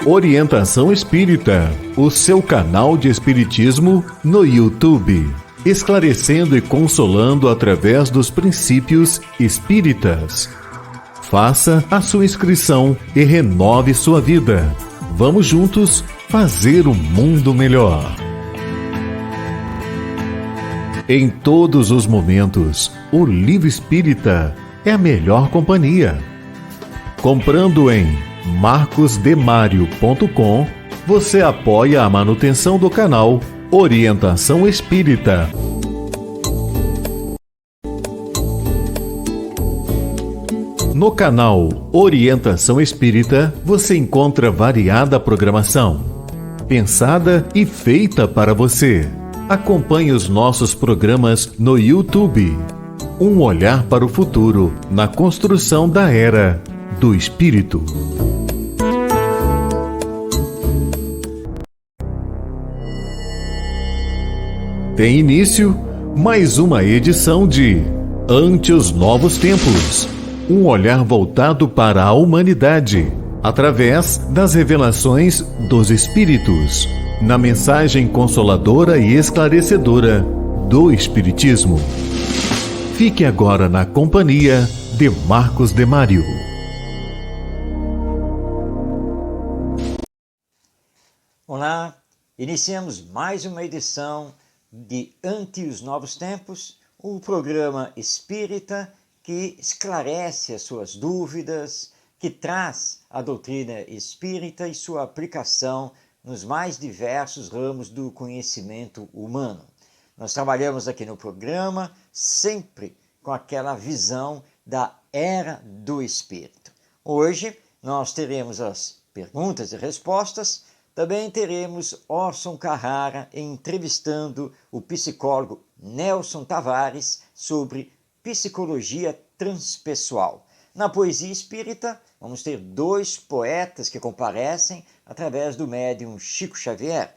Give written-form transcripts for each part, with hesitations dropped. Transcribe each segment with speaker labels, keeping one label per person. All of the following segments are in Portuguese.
Speaker 1: Orientação Espírita, o seu canal de espiritismo no YouTube, esclarecendo e consolando através dos princípios espíritas. Faça a sua inscrição e renove sua vida. Vamos juntos fazer o mundo melhor. Em todos os momentos, o Livro Espírita é a melhor companhia. Comprando em marcosdemario.com, você apoia a manutenção do canal Orientação Espírita. No canal Orientação Espírita, você encontra variada programação, pensada e feita para você. Acompanhe os nossos programas no YouTube. Um olhar para o futuro na construção da Era do Espírito. Tem início mais uma edição de Ante os Novos Tempos. Um olhar voltado para a humanidade, através das revelações dos Espíritos, na mensagem consoladora e esclarecedora do Espiritismo. Fique agora na companhia de Marcos Demário.
Speaker 2: Olá, iniciamos mais uma edição de Ante os Novos Tempos, o programa espírita que esclarece as suas dúvidas, que traz a doutrina espírita e sua aplicação nos mais diversos ramos do conhecimento humano. Nós trabalhamos aqui no programa sempre com aquela visão da Era do Espírito. Hoje nós teremos as perguntas e respostas, também teremos Orson Carrara entrevistando o psicólogo Nelson Tavares sobre psicologia transpessoal. Na poesia espírita, vamos ter dois poetas que comparecem através do médium Chico Xavier,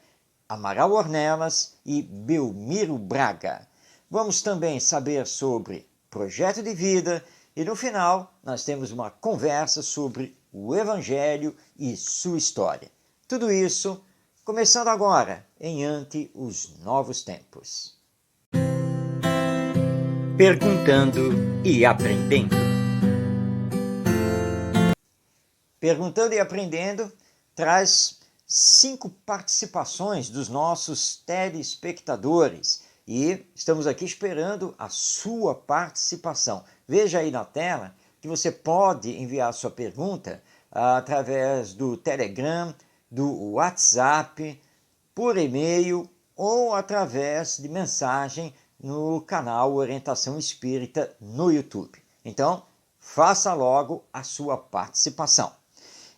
Speaker 2: Amaral Ornelas e Belmiro Braga. Vamos também saber sobre projeto de vida e no final nós temos uma conversa sobre o Evangelho e sua história. Tudo isso começando agora em Ante os Novos Tempos. Perguntando e aprendendo. Perguntando e aprendendo traz 5 participações dos nossos telespectadores e estamos aqui esperando a sua participação. Veja aí na tela que você pode enviar sua pergunta através do Telegram, do WhatsApp, por e-mail ou através de mensagem no canal Orientação Espírita no YouTube. Então, faça logo a sua participação.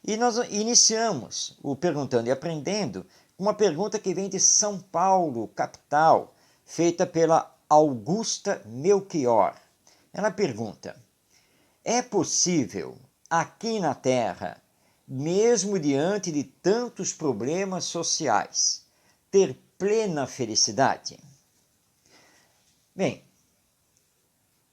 Speaker 2: E nós iniciamos o Perguntando e Aprendendo com uma pergunta que vem de São Paulo, capital, feita pela Augusta Melchior. Ela pergunta: é possível, aqui na Terra, mesmo diante de tantos problemas sociais, ter plena felicidade? Bem,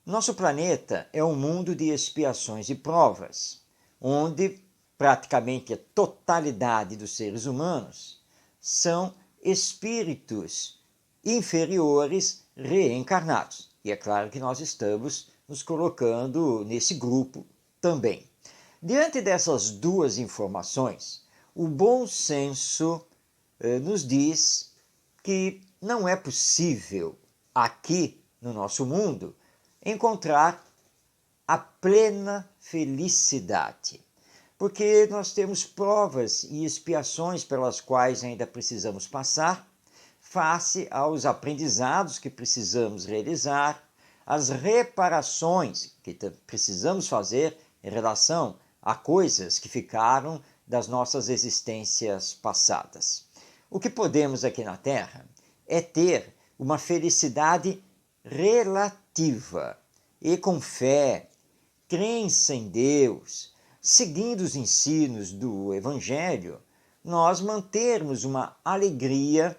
Speaker 2: nosso planeta é um mundo de expiações e provas, onde praticamente a totalidade dos seres humanos são espíritos inferiores reencarnados. E é claro que nós estamos nos colocando nesse grupo também. Diante dessas duas informações, o bom senso nos diz que não é possível aqui no nosso mundo encontrar a plena felicidade, porque nós temos provas e expiações pelas quais ainda precisamos passar, face aos aprendizados que precisamos realizar, as reparações que precisamos fazer em relação a coisas que ficaram das nossas existências passadas. O que podemos aqui na Terra é ter uma felicidade relativa e com fé, crença em Deus, seguindo os ensinos do Evangelho, nós mantermos uma alegria,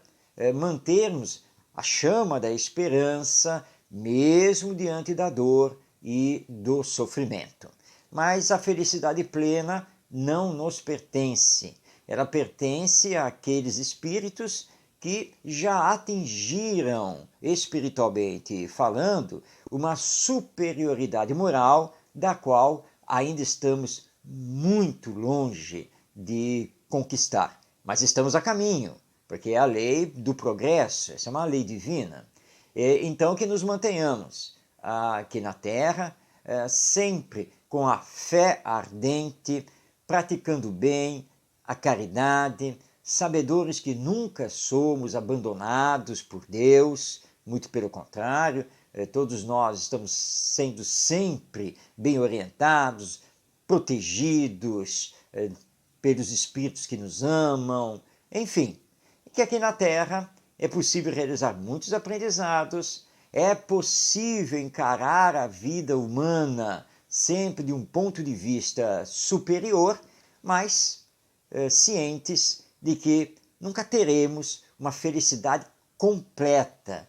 Speaker 2: mantermos a chama da esperança, mesmo diante da dor e do sofrimento. Mas a felicidade plena não nos pertence. ela pertence àqueles espíritos que já atingiram, espiritualmente falando, uma superioridade moral da qual ainda estamos muito longe de conquistar. Mas estamos a caminho, porque é a lei do progresso, essa é uma lei divina. Então, que nos mantenhamos aqui na Terra, sempre com a fé ardente, praticando bem, a caridade, sabedores que nunca somos abandonados por Deus, muito pelo contrário, todos nós estamos sendo sempre bem orientados, protegidos pelos espíritos que nos amam, enfim, que aqui na Terra é possível realizar muitos aprendizados, é possível encarar a vida humana sempre de um ponto de vista superior, mas cientes de que nunca teremos uma felicidade completa,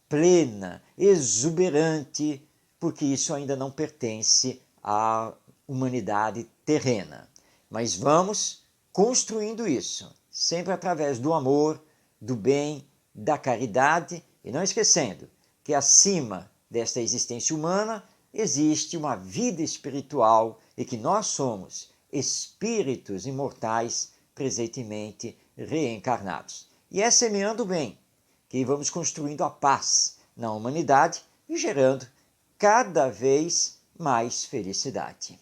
Speaker 2: plena, exuberante, porque isso ainda não pertence à humanidade terrena. Mas vamos construindo isso, sempre através do amor, do bem, da caridade, e não esquecendo que acima desta existência humana existe uma vida espiritual e que nós somos espíritos imortais presentemente reencarnados. E é semeando o bem que vamos construindo a paz na humanidade e gerando cada vez mais felicidade.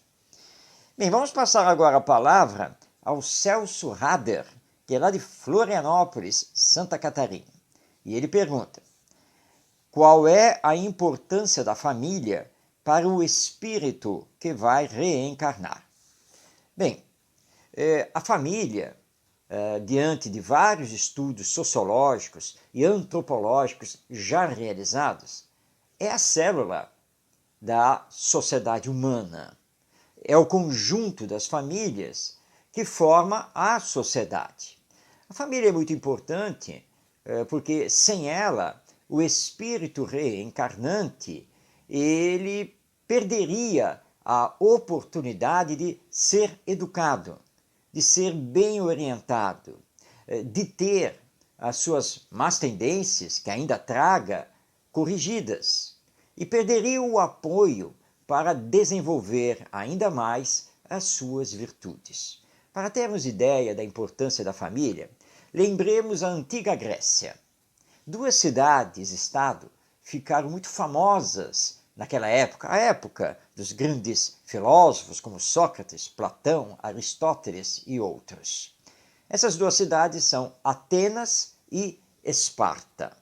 Speaker 2: Bem, vamos passar agora a palavra ao Celso Rader, que é lá de Florianópolis, Santa Catarina. E ele pergunta: qual é a importância da família para o espírito que vai reencarnar? Bem, a família, diante de vários estudos sociológicos e antropológicos já realizados, é a célula da sociedade humana. É o conjunto das famílias que forma a sociedade. A família é muito importante porque sem ela o espírito reencarnante ele perderia a oportunidade de ser educado, de ser bem orientado, de ter as suas más tendências, que ainda traga, corrigidas, e perderia o apoio para desenvolver ainda mais as suas virtudes. Para termos ideia da importância da família, lembremos a antiga Grécia. Duas cidades-estado ficaram muito famosas naquela época, a época dos grandes filósofos como Sócrates, Platão, Aristóteles e outros. Essas duas cidades são Atenas e Esparta.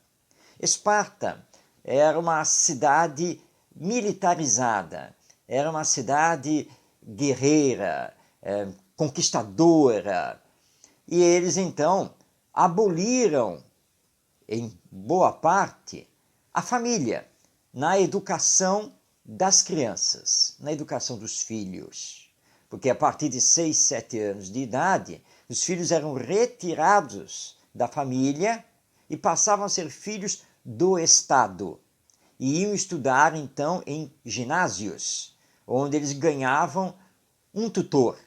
Speaker 2: Esparta era uma cidade militarizada, era uma cidade guerreira, conquistadora, e eles então aboliram, em boa parte, a família na educação das crianças, na educação dos filhos. Porque a partir de 6, 7 anos de idade, os filhos eram retirados da família e passavam a ser filhos do Estado. E iam estudar, então, em ginásios, onde eles ganhavam um tutor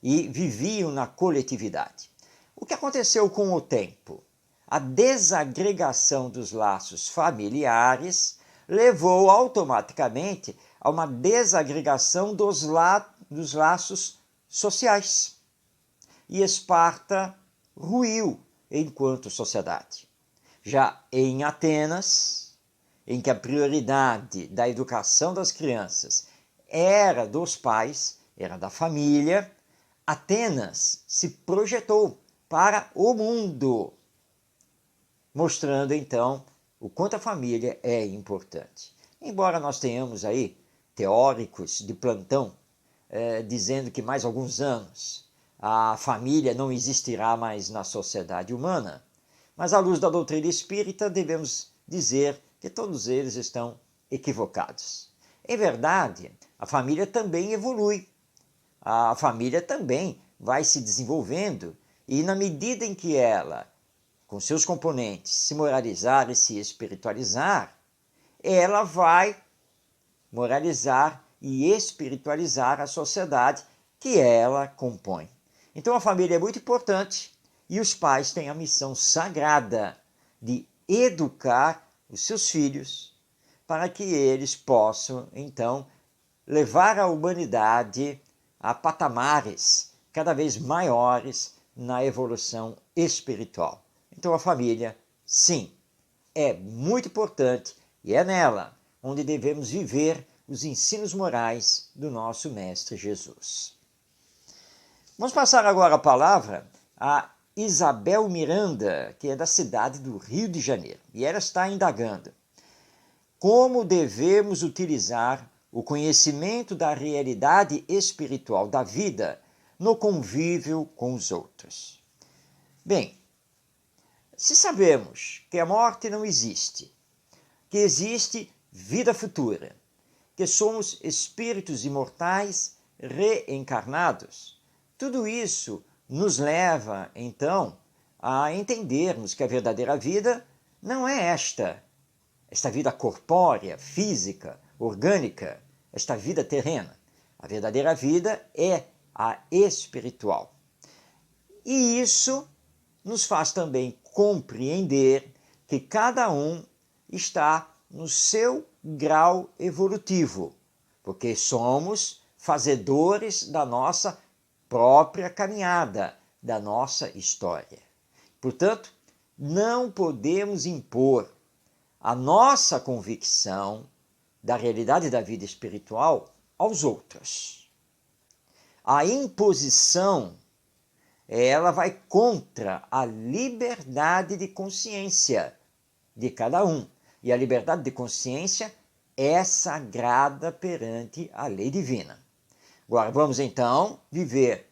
Speaker 2: e viviam na coletividade. O que aconteceu com o tempo? A desagregação dos laços familiares levou automaticamente a uma desagregação dos laços sociais. E Esparta ruiu enquanto sociedade. Já em Atenas, em que a prioridade da educação das crianças era dos pais, era da família, Atenas se projetou para o mundo, mostrando então o quanto a família é importante. Embora nós tenhamos aí teóricos de plantão dizendo que mais alguns anos a família não existirá mais na sociedade humana, mas à luz da doutrina espírita devemos dizer que todos eles estão equivocados. Em verdade, a família também evolui, a família também vai se desenvolvendo e na medida em que ela, com seus componentes, se moralizar e se espiritualizar, ela vai moralizar e espiritualizar a sociedade que ela compõe. Então a família é muito importante e os pais têm a missão sagrada de educar os seus filhos para que eles possam, então, levar a humanidade a patamares cada vez maiores na evolução espiritual. Então a família, sim, é muito importante e é nela onde devemos viver os ensinos morais do nosso Mestre Jesus. Vamos passar agora a palavra a Isabel Miranda, que é da cidade do Rio de Janeiro, e ela está indagando: como devemos utilizar o conhecimento da realidade espiritual da vida no convívio com os outros? Bem, se sabemos que a morte não existe, que existe vida futura, que somos espíritos imortais reencarnados, tudo isso nos leva, então, a entendermos que a verdadeira vida não é esta vida corpórea, física, orgânica, esta vida terrena. A verdadeira vida é a espiritual. E isso nos faz também compreender que cada um está no seu grau evolutivo, porque somos fazedores da nossa própria caminhada, da nossa história. Portanto, não podemos impor a nossa convicção da realidade da vida espiritual aos outros. A imposição, ela vai contra a liberdade de consciência de cada um. E a liberdade de consciência é sagrada perante a lei divina. Agora, vamos então viver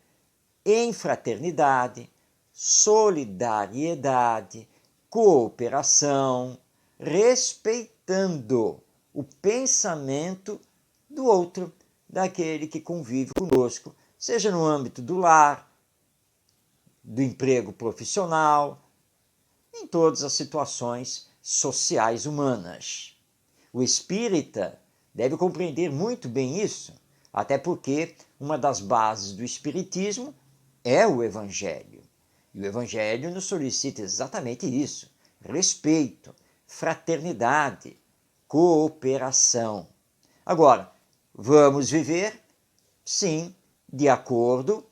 Speaker 2: em fraternidade, solidariedade, cooperação, respeitando o pensamento do outro, daquele que convive conosco, seja no âmbito do lar, do emprego profissional, em todas as situações sociais humanas. O espírita deve compreender muito bem isso, até porque uma das bases do espiritismo é o Evangelho. E o Evangelho nos solicita exatamente isso: respeito, fraternidade, cooperação. Agora, vamos viver, sim, de acordo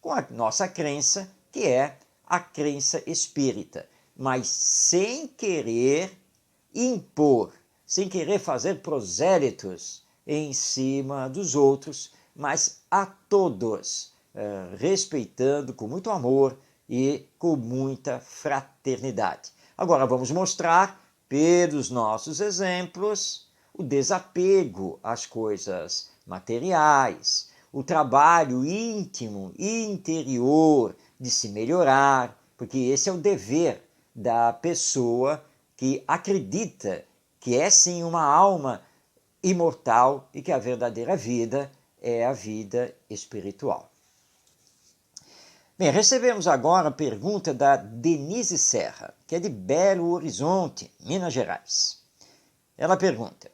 Speaker 2: com a nossa crença, que é a crença espírita, mas sem querer impor, sem querer fazer prosélitos em cima dos outros, mas a todos, respeitando com muito amor e com muita fraternidade. Agora vamos mostrar, pelos nossos exemplos, o desapego às coisas materiais, o trabalho íntimo e interior de se melhorar, porque esse é o dever da pessoa que acredita que é sim uma alma imortal e que a verdadeira vida é a vida espiritual. Bem, recebemos agora a pergunta da Denise Serra, que é de Belo Horizonte, Minas Gerais. Ela pergunta: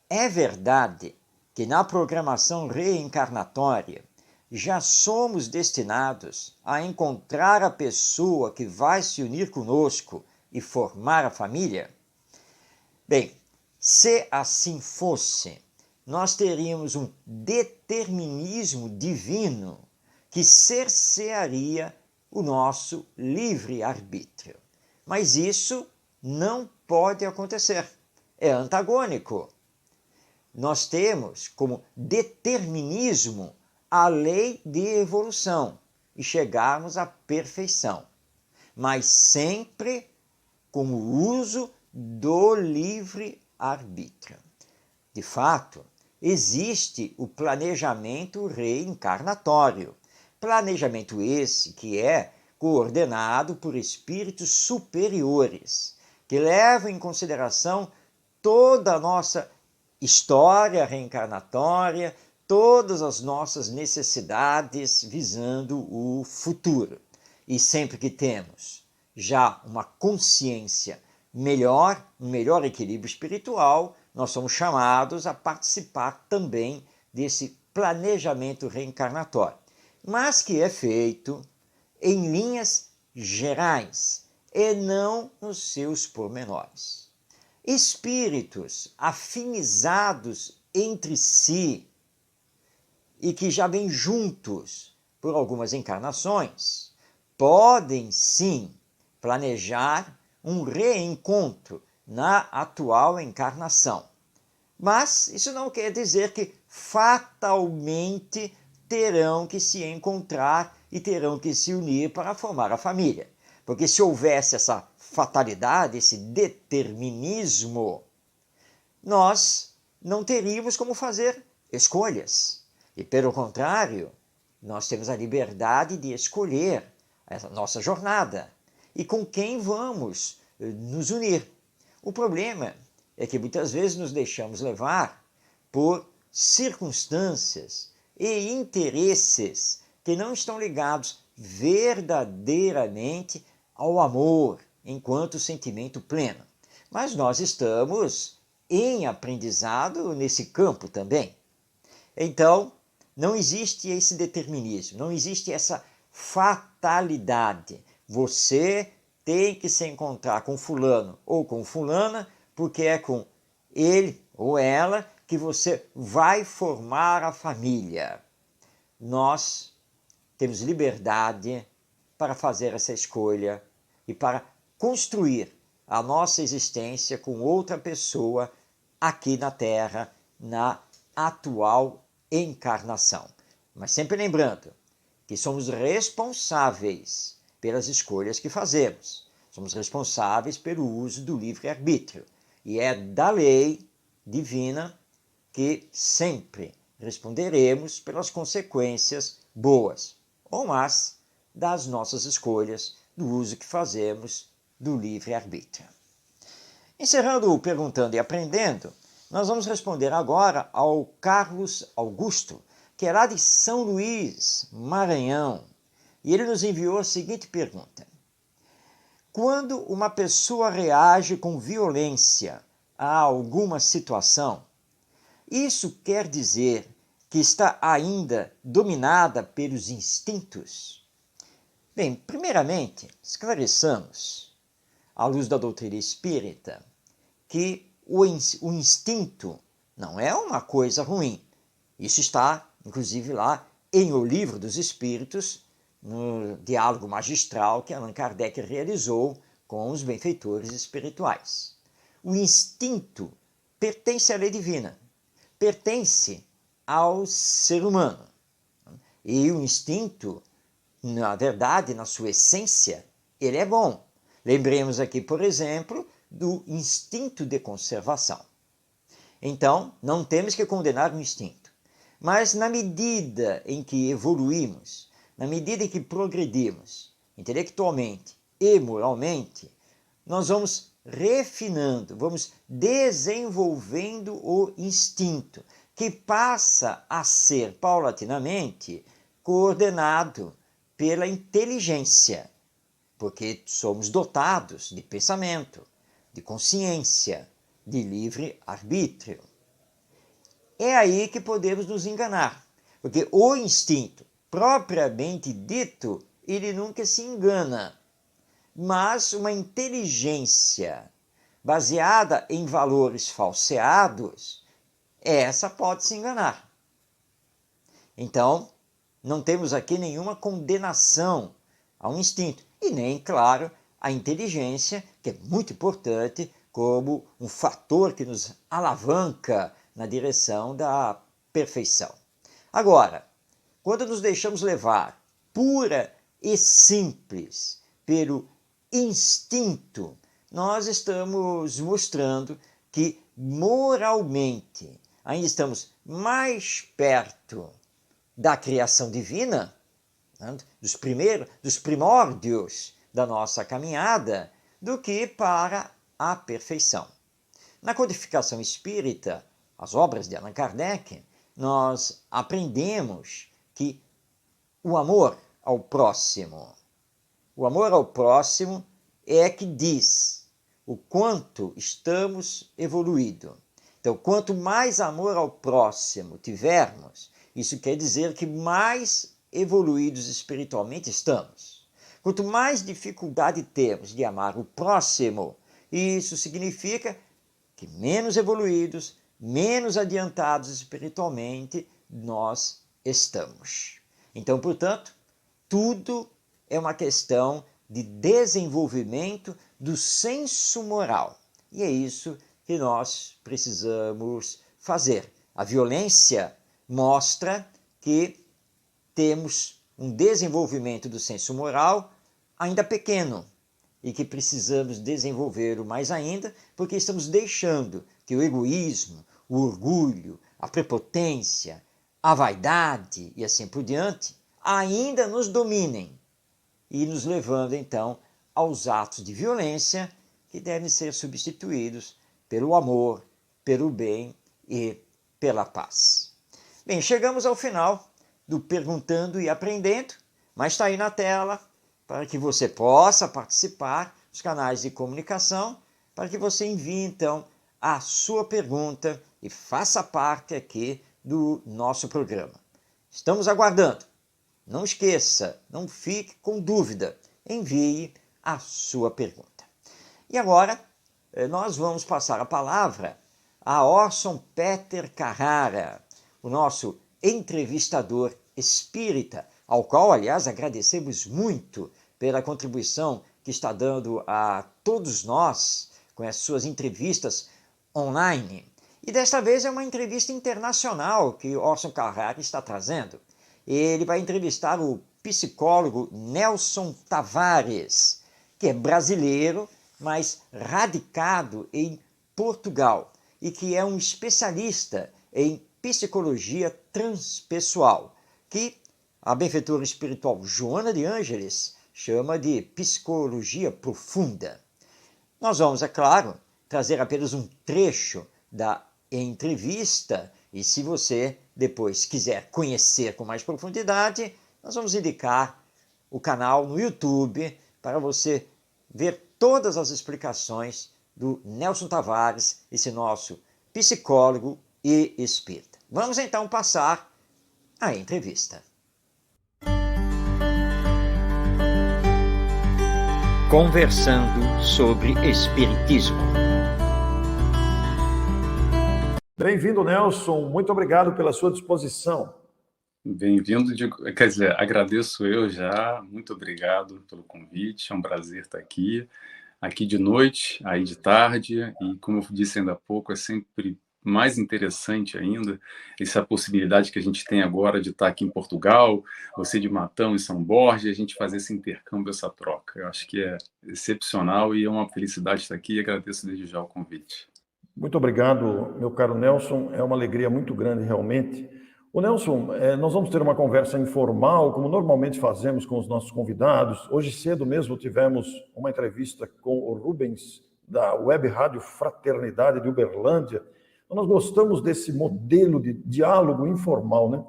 Speaker 2: é verdade que na programação reencarnatória já somos destinados a encontrar a pessoa que vai se unir conosco e formar a família? Bem, se assim fosse, nós teríamos um determinismo divino que cercearia o nosso livre-arbítrio. Mas isso não pode acontecer. É antagônico. Nós temos como determinismo a lei de evolução e chegarmos à perfeição, mas sempre com o uso do livre-arbítrio. De fato, existe o planejamento reencarnatório. Planejamento esse que é coordenado por espíritos superiores, que levam em consideração toda a nossa história reencarnatória, todas as nossas necessidades visando o futuro. E sempre que temos já uma consciência melhor, um melhor equilíbrio espiritual, nós somos chamados a participar também desse planejamento reencarnatório. mas que é feito em linhas gerais e não nos seus pormenores. Espíritos afinizados entre si e que já vêm juntos por algumas encarnações, podem sim planejar um reencontro na atual encarnação. Mas isso não quer dizer que fatalmente terão que se encontrar e terão que se unir para formar a família. Porque se houvesse essa fatalidade, esse determinismo, nós não teríamos como fazer escolhas. E, pelo contrário, nós temos a liberdade de escolher a nossa jornada e com quem vamos nos unir. O problema é que muitas vezes nos deixamos levar por circunstâncias e interesses que não estão ligados verdadeiramente ao amor enquanto sentimento pleno. Mas nós estamos em aprendizado nesse campo também. Então, não existe esse determinismo, não existe essa fatalidade. Você tem que se encontrar com fulano ou com fulana, porque é com ele ou ela que você vai formar a família. Nós temos liberdade para fazer essa escolha e para construir a nossa existência com outra pessoa aqui na Terra, na atual encarnação. Mas sempre lembrando que somos responsáveis pelas escolhas que fazemos. Somos responsáveis pelo uso do livre-arbítrio. E é da lei divina que sempre responderemos pelas consequências boas ou más das nossas escolhas, do uso que fazemos do livre-arbítrio. Encerrando o Perguntando e Aprendendo, nós vamos responder agora ao Carlos Augusto, que é lá de São Luís, Maranhão. E ele nos enviou a seguinte pergunta: quando uma pessoa reage com violência a alguma situação, isso quer dizer que está ainda dominada pelos instintos? Bem, primeiramente, esclareçamos, à luz da doutrina espírita, que o instinto não é uma coisa ruim. Isso está, inclusive, lá em O Livro dos Espíritos, no diálogo magistral que Allan Kardec realizou com os benfeitores espirituais. O instinto pertence à lei divina, pertence ao ser humano. E o instinto, na verdade, na sua essência, ele é bom. Lembremos aqui, por exemplo, do instinto de conservação. Então, não temos que condenar o instinto. Mas na medida em que evoluímos, na medida em que progredimos intelectualmente e moralmente, nós vamos refinando, vamos desenvolvendo o instinto, que passa a ser paulatinamente coordenado pela inteligência, porque somos dotados de pensamento, de consciência, de livre-arbítrio. É aí que podemos nos enganar, porque o instinto, propriamente dito, ele nunca se engana, mas uma inteligência baseada em valores falseados, essa pode se enganar. Então, não temos aqui nenhuma condenação ao instinto, e nem, claro, a inteligência, que é muito importante como um fator que nos alavanca na direção da perfeição. Agora, quando nos deixamos levar pura e simples pelo instinto, nós estamos mostrando que moralmente ainda estamos mais perto da criação divina, né, dos primórdios da nossa caminhada, do que para a perfeição. Na codificação espírita, as obras de Allan Kardec, nós aprendemos que o amor ao próximo é que diz o quanto estamos evoluídos. Então, quanto mais amor ao próximo tivermos, isso quer dizer que mais evoluídos espiritualmente estamos. Quanto mais dificuldade temos de amar o próximo, isso significa que menos evoluídos, menos adiantados espiritualmente nós estamos. Então, portanto, tudo é uma questão de desenvolvimento do senso moral. E é isso que nós precisamos fazer. A violência mostra que temos um desenvolvimento do senso moral ainda pequeno e que precisamos desenvolver-o mais ainda, porque estamos deixando que o egoísmo, o orgulho, a prepotência, a vaidade e assim por diante ainda nos dominem e nos levando então aos atos de violência que devem ser substituídos pelo amor, pelo bem e pela paz. Bem, chegamos ao final do Perguntando e Aprendendo, mas está aí na tela para que você possa participar dos canais de comunicação, para que você envie então a sua pergunta e faça parte aqui do nosso programa. Estamos aguardando. Não esqueça, não fique com dúvida, envie a sua pergunta. E agora, nós vamos passar a palavra a Orson Peter Carrara, o nosso entrevistador espírita, ao qual, aliás, agradecemos muito pela contribuição que está dando a todos nós com as suas entrevistas online. E desta vez é uma entrevista internacional que Orson Carrara está trazendo. Ele vai entrevistar o psicólogo Nelson Tavares, que é brasileiro, mas radicado em Portugal e que é um especialista em psicologia transpessoal, que a benfeitora espiritual Joana de Ângeles chama de psicologia profunda. Nós vamos, é claro, trazer apenas um trecho da entrevista e se você depois quiser conhecer com mais profundidade, nós vamos indicar o canal no YouTube para você ver todas as explicações do Nelson Tavares, esse nosso psicólogo e espírita. Vamos então passar à entrevista. Conversando sobre Espiritismo.
Speaker 3: Bem-vindo, Nelson. Muito obrigado pela sua disposição.
Speaker 4: Bem-vindo, quer dizer, agradeço eu já, muito obrigado pelo convite, é um prazer estar aqui de noite, aí de tarde, e como eu disse ainda há pouco, é sempre mais interessante ainda essa possibilidade que a gente tem agora de estar aqui em Portugal, você de Matão, em São Borja, e a gente fazer esse intercâmbio, essa troca. Eu acho que é excepcional e é uma felicidade estar aqui e agradeço desde já o convite.
Speaker 3: Muito obrigado, meu caro Nelson. É uma alegria muito grande, realmente. O Nelson, nós vamos ter uma conversa informal, como normalmente fazemos com os nossos convidados. Hoje cedo mesmo tivemos uma entrevista com o Rubens, da Web Rádio Fraternidade de Uberlândia. Nós gostamos desse modelo de diálogo informal, né?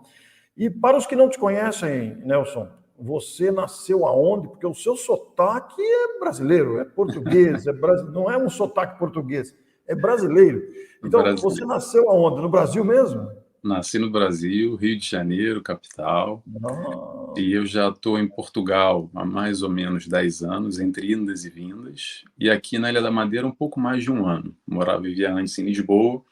Speaker 3: E para os que não te conhecem, Nelson, você nasceu aonde? Porque o seu sotaque é brasileiro, é português, não é um sotaque português, é brasileiro. Então, você nasceu aonde? No Brasil mesmo?
Speaker 4: Nasci no Brasil, Rio de Janeiro, capital. E eu já estou em Portugal há mais ou menos 10 anos, entre indas e vindas. E aqui na Ilha da Madeira um pouco mais de um ano. Vivia antes em Lisboa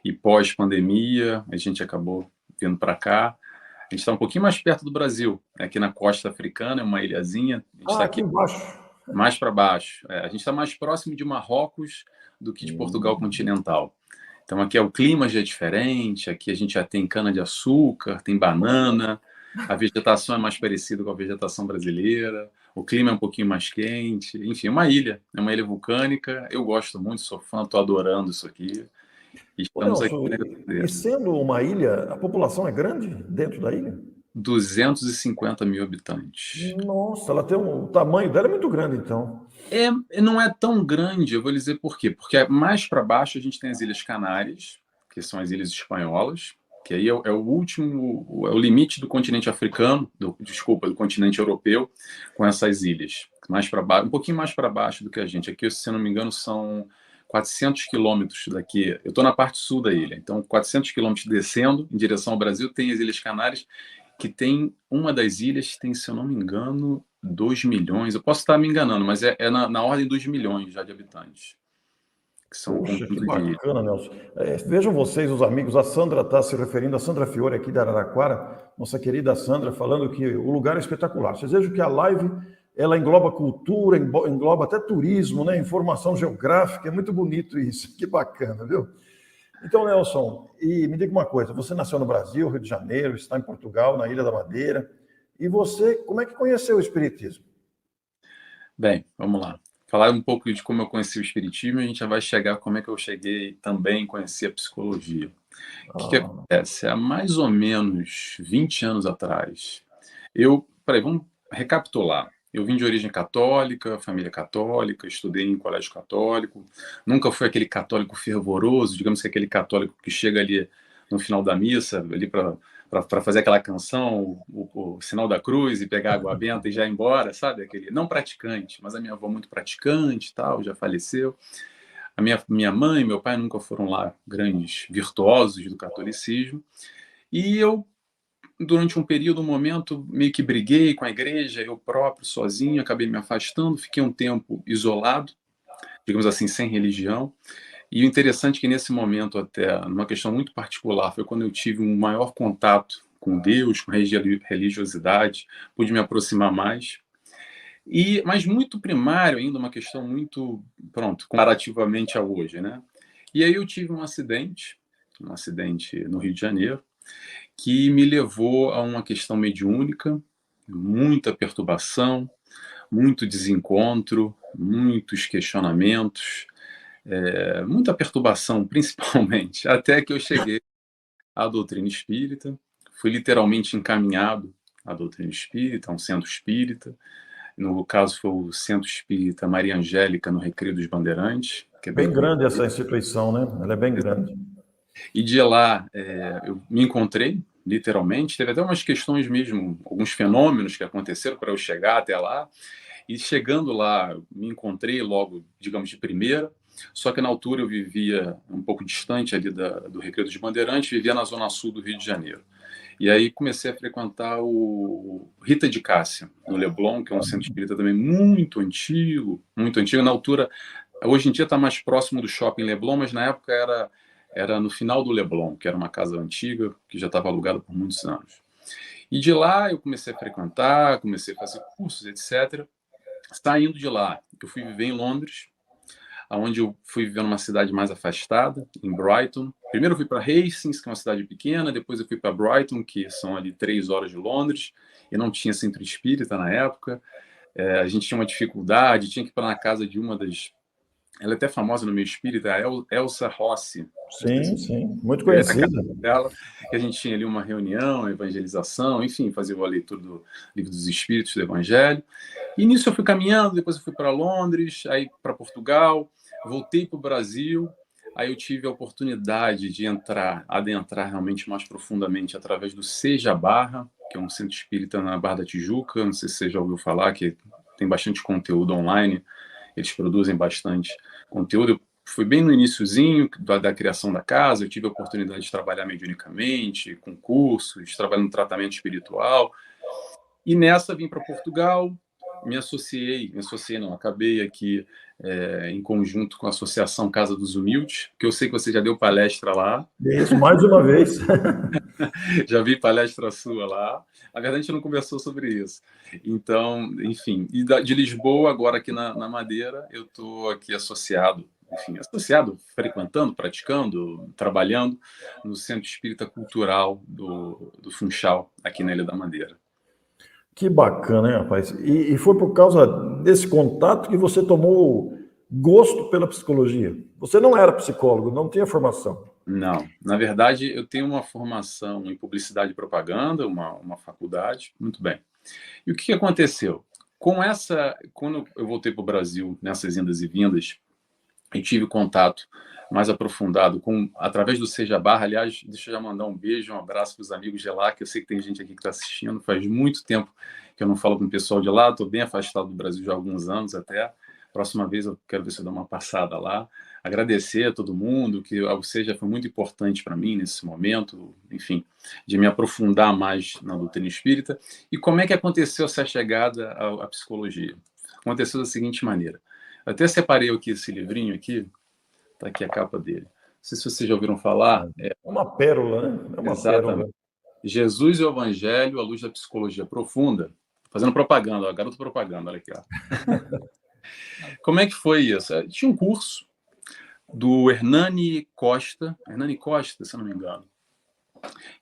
Speaker 4: e pós-pandemia a gente acabou vindo para cá. A gente está um pouquinho mais perto do Brasil, aqui na costa africana, é uma ilhazinha. A gente está aqui
Speaker 3: embaixo.
Speaker 4: Mais para baixo. A gente está mais próximo de Marrocos do que de Portugal continental. Então aqui o clima já é diferente, aqui a gente já tem cana-de-açúcar, tem banana, a vegetação é mais parecida com a vegetação brasileira, o clima é um pouquinho mais quente, enfim, é uma ilha vulcânica, eu gosto muito, sou fã, estou adorando isso aqui.
Speaker 3: Estamos Nelson, aqui. E sendo uma ilha, a população é grande dentro da ilha?
Speaker 4: 250 mil habitantes.
Speaker 3: Nossa, o tamanho dela é muito grande, então.
Speaker 4: Não é tão grande, eu vou lhe dizer por quê. Porque mais para baixo a gente tem as Ilhas Canárias, que são as Ilhas Espanholas, que aí é o limite do continente africano, do continente europeu, com essas ilhas. Mais para baixo, um pouquinho mais para baixo do que a gente. Aqui, se eu não me engano, são 400 quilômetros daqui. Eu estou na parte sul da ilha, então 400 quilômetros descendo em direção ao Brasil, tem as Ilhas Canárias, que tem uma das ilhas, tem, se eu não me engano, 2 milhões. Eu posso estar me enganando, mas é na ordem dos milhões já de habitantes, que são um
Speaker 3: Poxa, que
Speaker 4: conjunto de ilhas.
Speaker 3: bacana, Nelson. Vejam vocês, os amigos, a Sandra está se referindo, a Sandra Fiore aqui da Araraquara, nossa querida Sandra, falando que o lugar é espetacular. Vocês vejam que a live, ela engloba cultura, engloba até turismo, né? Informação geográfica, é muito bonito isso, que bacana, viu? Então, Nelson, e me diga uma coisa, você nasceu no Brasil, Rio de Janeiro, está em Portugal, na Ilha da Madeira, e você, como é que conheceu o Espiritismo?
Speaker 4: Bem, vamos lá. Falar um pouco de como eu conheci o Espiritismo, a gente já vai chegar como é que eu cheguei também a conhecer a psicologia. O que acontece? Há mais ou menos 20 anos atrás, vamos recapitular. Eu vim de origem católica, família católica, estudei em colégio católico, nunca fui aquele católico fervoroso, digamos que aquele católico que chega ali no final da missa, ali para fazer aquela canção, o sinal da cruz e pegar água benta e já ir embora, sabe? Aquele não praticante, mas a minha avó muito praticante e tal, já faleceu. A minha mãe e meu pai nunca foram lá grandes virtuosos do catolicismo. E eu, durante um período, um momento, meio que briguei com a igreja, eu próprio, sozinho, acabei me afastando, fiquei um tempo isolado, digamos assim, sem religião. E o interessante é que nesse momento, até, numa questão muito particular, foi quando eu tive um maior contato com Deus, com religiosidade, pude me aproximar mais. Mas muito primário ainda, uma questão muito, pronto, comparativamente a hoje, né? E aí eu tive um acidente no Rio de Janeiro, que me levou a uma questão mediúnica, muita perturbação, muito desencontro, muitos questionamentos, muita perturbação, principalmente, até que eu cheguei à doutrina espírita, fui literalmente encaminhado à doutrina espírita, a um centro espírita. No caso, foi o Centro Espírita Maria Angélica, no Recreio dos Bandeirantes. Que é
Speaker 3: bem grande essa instituição, né? Ela é bem grande.
Speaker 4: E de lá eu me encontrei, literalmente. Teve até umas questões mesmo, alguns fenômenos que aconteceram para eu chegar até lá. E chegando lá, me encontrei logo, digamos, de primeira. Só que na altura eu vivia um pouco distante ali do Recreio dos Bandeirantes, vivia na zona sul do Rio de Janeiro. E aí comecei a frequentar o Rita de Cássia, no Leblon, que é um centro espírita também muito antigo, muito antigo. Na altura, hoje em dia está mais próximo do shopping Leblon, mas na época era no final do Leblon, que era uma casa antiga, que já estava alugada por muitos anos. E de lá eu comecei a frequentar, comecei a fazer cursos, etc. Saindo de lá, eu fui viver em Londres, onde eu fui viver numa cidade mais afastada, em Brighton. Primeiro eu fui para Hastings, que é uma cidade pequena, depois eu fui para Brighton, que são ali 3 horas de Londres, e não tinha centro espírita na época. A gente tinha uma dificuldade, tinha que ir para na casa de uma das... Ela é até famosa no meio espírita, a Elsa Rossi.
Speaker 3: Sim, sim, muito conhecida.
Speaker 4: Dela, que a gente tinha ali uma reunião, evangelização, enfim, fazia a leitura do Livro dos Espíritos, do Evangelho. E nisso eu fui caminhando, depois eu fui para Londres, aí para Portugal, voltei para o Brasil, aí eu tive a oportunidade de adentrar realmente mais profundamente através do Seja Barra, que é um centro espírita na Barra da Tijuca, não sei se você já ouviu falar, que tem bastante conteúdo online, eles produzem bastante conteúdo. Eu fui bem no iniciozinho da criação da casa, eu tive a oportunidade de trabalhar mediunicamente, com cursos, trabalhando no tratamento espiritual, e nessa vim para Portugal, acabei aqui em conjunto com a Associação Casa dos Humildes, que eu sei que você já deu palestra lá.
Speaker 3: Isso, mais uma vez.
Speaker 4: Já vi palestra sua lá. Na verdade, a gente não conversou sobre isso. Então, enfim, e de Lisboa, agora aqui na Madeira, eu estou aqui associado, frequentando, praticando, trabalhando no Centro Espírita Cultural do Funchal, aqui na Ilha da Madeira.
Speaker 3: Que bacana, hein, rapaz? E foi por causa desse contato que você tomou gosto pela psicologia. Você não era psicólogo, não tinha formação.
Speaker 4: Não, na verdade eu tenho uma formação em publicidade e propaganda, uma faculdade, muito bem. E o que aconteceu? Quando eu voltei para o Brasil, nessas indas e vindas, eu tive contato mais aprofundado através do Seja Barra. Aliás, deixa eu já mandar um beijo, um abraço para os amigos de lá, que eu sei que tem gente aqui que está assistindo, faz muito tempo que eu não falo com o pessoal de lá, estou bem afastado do Brasil já há alguns anos até, Próxima vez eu quero ver se eu dou uma passada lá. Agradecer a todo mundo, que você já foi muito importante para mim nesse momento, enfim, de me aprofundar mais na doutrina espírita. E como é que aconteceu essa chegada à psicologia? Aconteceu da seguinte maneira. Eu até separei aqui esse livrinho aqui, tá aqui a capa dele. Não sei se vocês já ouviram falar.
Speaker 3: É uma pérola, né? É uma pérola.
Speaker 4: Exatamente. Jesus e o Evangelho à luz da psicologia profunda. Fazendo propaganda, ó, garoto propaganda, olha aqui, ó. Como é que foi isso? Tinha um curso do Hernani Costa, se eu não me engano,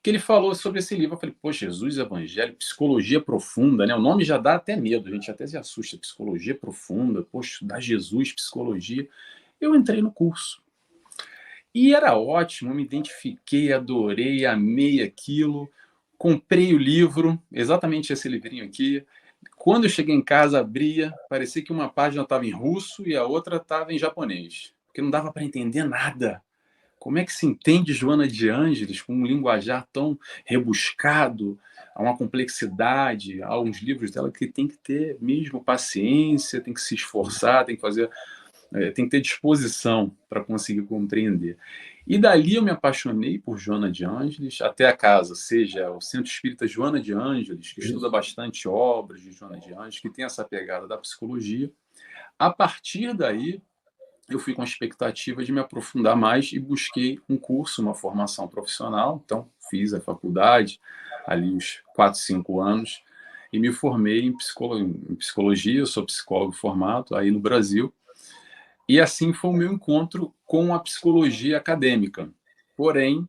Speaker 4: que ele falou sobre esse livro. Eu falei, pô, Jesus e Evangelho, psicologia profunda, né? O nome já dá até medo, a gente até se assusta, psicologia profunda, poxa, estudar Jesus, psicologia. Eu entrei no curso. E era ótimo, me identifiquei, adorei, amei aquilo, comprei o livro, exatamente esse livrinho aqui. Quando eu cheguei em casa, abria, parecia que uma página estava em russo e a outra estava em japonês, porque não dava para entender nada. Como é que se entende Joana de Ângeles com um linguajar tão rebuscado, há uma complexidade, há uns livros dela que tem que ter mesmo paciência, tem que se esforçar, tem que fazer, tem que ter disposição para conseguir compreender. E dali eu me apaixonei por Joana de Ângeles, até a casa, seja o Centro Espírita Joana de Ângeles, que estuda bastante obras de Joana de Ângeles, que tem essa pegada da psicologia. A partir daí, eu fui com a expectativa de me aprofundar mais e busquei um curso, uma formação profissional. Então, fiz a faculdade, ali uns 4, 5 anos, e me formei em psicologia. Eu sou psicólogo formado aí no Brasil. E assim foi o meu encontro com a psicologia acadêmica. Porém,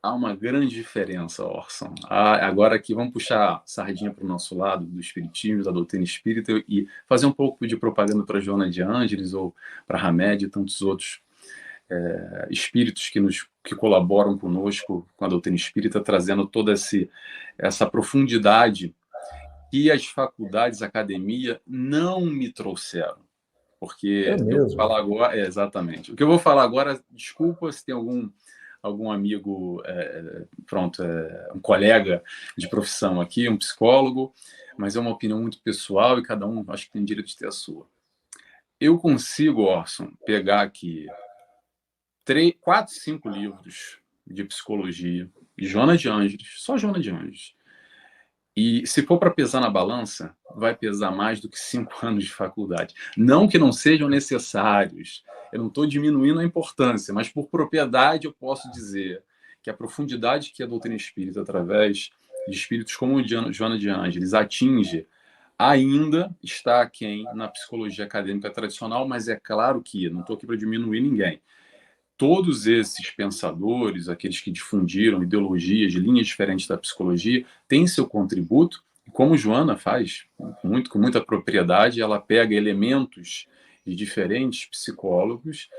Speaker 4: há uma grande diferença, Orson. Agora aqui vamos puxar a sardinha para o nosso lado, do espiritismo, da doutrina espírita, e fazer um pouco de propaganda para Joana de Ângeles ou para Hamed e tantos outros espíritos que colaboram conosco com a doutrina espírita, trazendo toda essa profundidade que as faculdades, a academia não me trouxeram. Porque eu vou falar agora, exatamente. O que eu vou falar agora, desculpa se tem algum amigo, um colega de profissão aqui, um psicólogo, mas é uma opinião muito pessoal e cada um acho que tem direito de ter a sua. Eu consigo, Orson, pegar aqui 4, 5 livros de psicologia, de Joana de Ângeles, só Joana de Ângeles. E se for para pesar na balança, vai pesar mais do que 5 anos de faculdade. Não que não sejam necessários, eu não estou diminuindo a importância, mas por propriedade eu posso dizer que a profundidade que a doutrina espírita, através de espíritos como Joana de Ângeles, atinge, ainda está aquém na psicologia acadêmica tradicional, mas é claro que, não estou aqui para diminuir ninguém, todos esses pensadores, aqueles que difundiram ideologias, linhas diferentes da psicologia, têm seu contributo. E como Joana faz, com muita propriedade, ela pega elementos de diferentes psicólogos,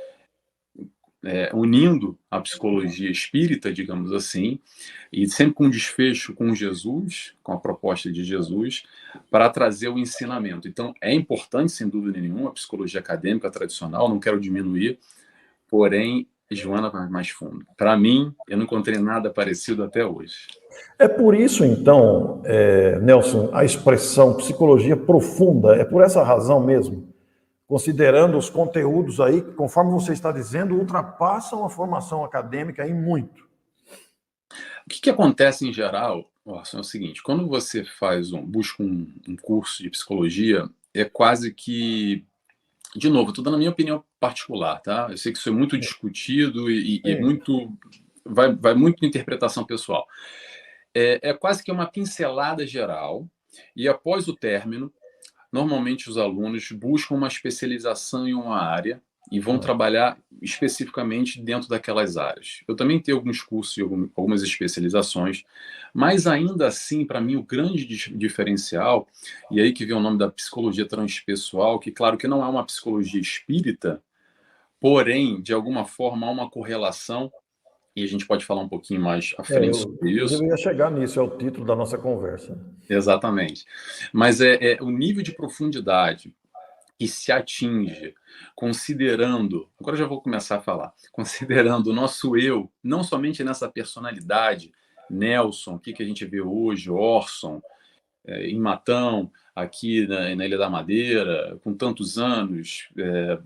Speaker 4: unindo a psicologia espírita, digamos assim, e sempre com desfecho com Jesus, com a proposta de Jesus, para trazer o ensinamento. Então, é importante, sem dúvida nenhuma, a psicologia acadêmica tradicional, não quero diminuir, porém, Joana vai mais fundo. Para mim, eu não encontrei nada parecido até hoje.
Speaker 3: É por isso, então, Nelson, a expressão psicologia profunda, é por essa razão mesmo, considerando os conteúdos aí, que, conforme você está dizendo, ultrapassam a formação acadêmica em muito.
Speaker 4: O que acontece em geral, Orson, é o seguinte, quando você busca um curso de psicologia, é quase que, de novo, estou dando a minha opinião particular, tá? Eu sei que isso é muito discutido e muito vai muito de interpretação pessoal. É quase que uma pincelada geral e após o término, normalmente os alunos buscam uma especialização em uma área e vão trabalhar especificamente dentro daquelas áreas. Eu também tenho alguns cursos e algumas especializações, mas ainda assim, para mim, o grande diferencial, e aí que vem o nome da psicologia transpessoal, que claro que não é uma psicologia espírita, porém, de alguma forma, há uma correlação, e a gente pode falar um pouquinho mais à frente sobre isso.
Speaker 3: Eu ia chegar nisso, é o título da nossa conversa.
Speaker 4: Exatamente. Mas é o nível de profundidade que se atinge considerando, agora eu já vou começar a falar, considerando o nosso eu, não somente nessa personalidade, Nelson, o que a gente vê hoje, Orson, em Matão, aqui na Ilha da Madeira, com tantos anos,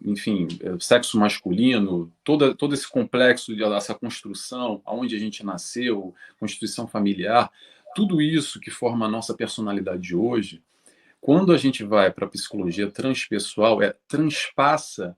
Speaker 4: enfim, sexo masculino, todo esse complexo dessa construção, aonde a gente nasceu, constituição familiar, tudo isso que forma a nossa personalidade de hoje, quando a gente vai para a psicologia transpessoal, transpassa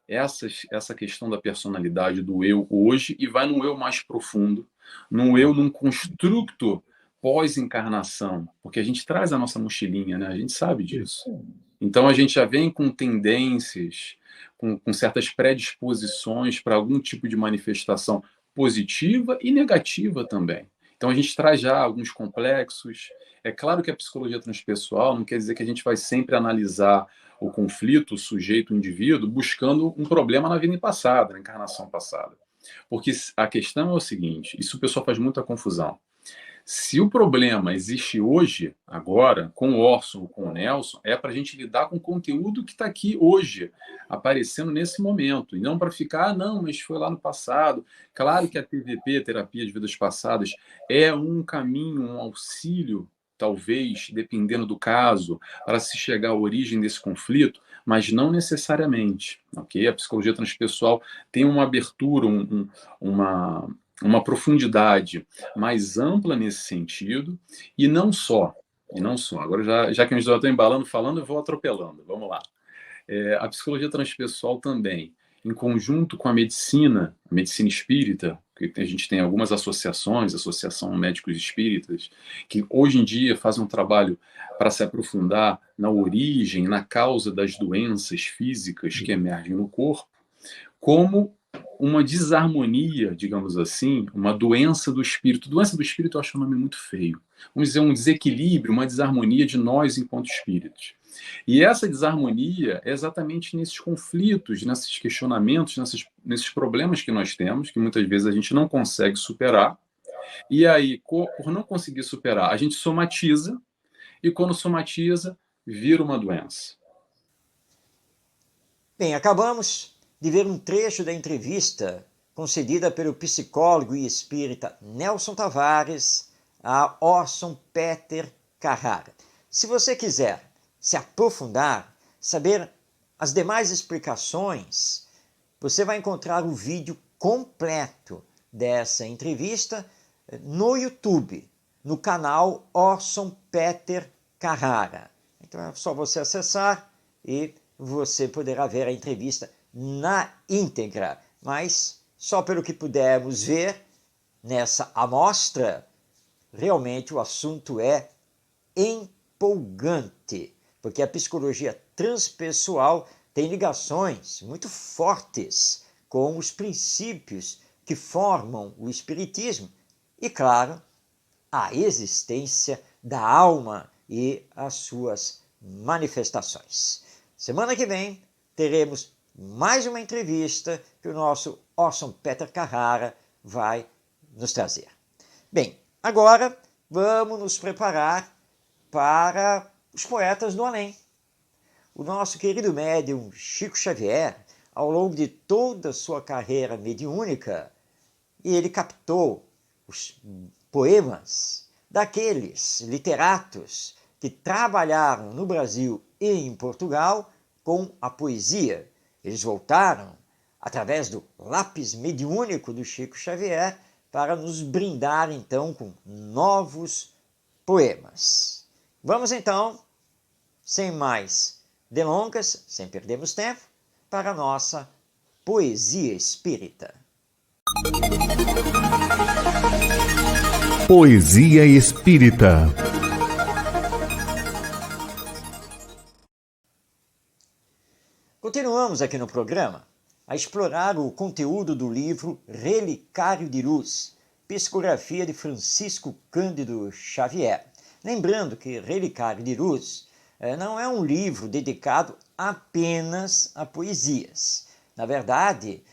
Speaker 4: essa questão da personalidade do eu hoje e vai num eu mais profundo, num construto pós-encarnação, porque a gente traz a nossa mochilinha, né? A gente sabe disso. Então a gente já vem com tendências, com certas predisposições para algum tipo de manifestação positiva e negativa também. Então a gente traz já alguns complexos. É claro que a psicologia transpessoal não quer dizer que a gente vai sempre analisar o conflito, o sujeito, o indivíduo, buscando um problema na vida passada, na encarnação passada. Porque a questão é o seguinte, isso o pessoal faz muita confusão. Se o problema existe hoje, agora, com o Orson ou com o Nelson, é para a gente lidar com o conteúdo que está aqui hoje, aparecendo nesse momento, e não para ficar, não, mas foi lá no passado. Claro que a TVP, Terapia de Vidas Passadas, é um caminho, um auxílio, talvez, dependendo do caso, para se chegar à origem desse conflito, mas não necessariamente, ok? A psicologia transpessoal tem uma abertura, uma profundidade mais ampla nesse sentido, e não só. Agora, já que eu estou embalando, falando, eu vou atropelando. Vamos lá. A psicologia transpessoal também, em conjunto com a medicina espírita, que a gente tem algumas associações, Associação Médicos Espíritas, que hoje em dia fazem um trabalho para se aprofundar na origem, na causa das doenças físicas que emergem no corpo, como uma desarmonia, digamos assim, uma doença do espírito. Doença do espírito eu acho um nome muito feio. Vamos dizer, um desequilíbrio, uma desarmonia de nós enquanto espíritos. E essa desarmonia é exatamente nesses conflitos, nesses questionamentos, nesses problemas que nós temos, que muitas vezes a gente não consegue superar. E aí, por não conseguir superar, a gente somatiza, e quando somatiza, vira uma doença.
Speaker 2: Bem, acabamos de ver um trecho da entrevista concedida pelo psicólogo e espírita Nelson Tavares a Orson Peter Carrara. Se você quiser se aprofundar, saber as demais explicações, você vai encontrar o vídeo completo dessa entrevista no YouTube, no canal Orson Peter Carrara. Então é só você acessar e você poderá ver a entrevista na íntegra, mas só pelo que pudermos ver nessa amostra, realmente o assunto é empolgante, porque a psicologia transpessoal tem ligações muito fortes com os princípios que formam o espiritismo e, claro, a existência da alma e as suas manifestações. Semana que vem teremos mais uma entrevista que o nosso Orson Peter Carrara vai nos trazer. Bem, agora vamos nos preparar para os poetas do além. O nosso querido médium Chico Xavier, ao longo de toda a sua carreira mediúnica, ele captou os poemas daqueles literatos que trabalharam no Brasil e em Portugal com a poesia. Eles voltaram, através do lápis mediúnico do Chico Xavier, para nos brindar, então, com novos poemas. Vamos, então, sem mais delongas, sem perdermos tempo, para a nossa poesia espírita.
Speaker 1: Poesia Espírita.
Speaker 2: Continuamos aqui no programa a explorar o conteúdo do livro Relicário de Luz, psicografia de Francisco Cândido Xavier. Lembrando que Relicário de Luz não é um livro dedicado apenas a poesias. Na verdade,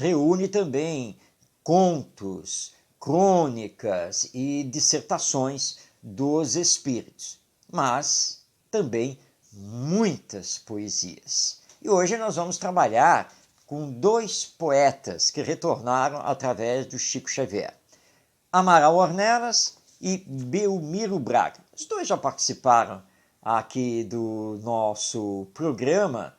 Speaker 2: reúne também contos, crônicas e dissertações dos espíritos, mas também muitas poesias. E hoje nós vamos trabalhar com dois poetas que retornaram através do Chico Xavier, Amaral Ornelas e Belmiro Braga. Os dois já participaram aqui do nosso programa,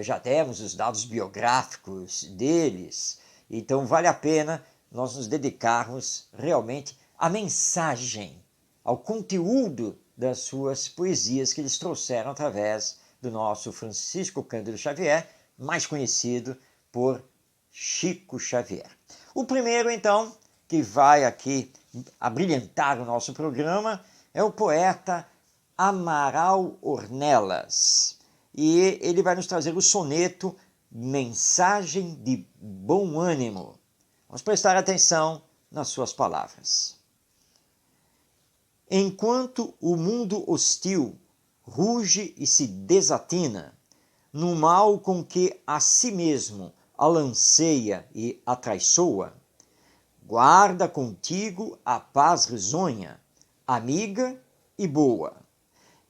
Speaker 2: já temos os dados biográficos deles, então vale a pena nós nos dedicarmos realmente à mensagem, ao conteúdo das suas poesias que eles trouxeram através do nosso Francisco Cândido Xavier, mais conhecido por Chico Xavier. O primeiro, então, que vai aqui abrilhantar o nosso programa é o poeta Amaral Ornelas. E ele vai nos trazer o soneto Mensagem de Bom Ânimo. Vamos prestar atenção nas suas palavras. Enquanto o mundo hostil ruge e se desatina, no mal com que a si mesmo alanceia e atraiçoa, guarda contigo a paz risonha, amiga e boa,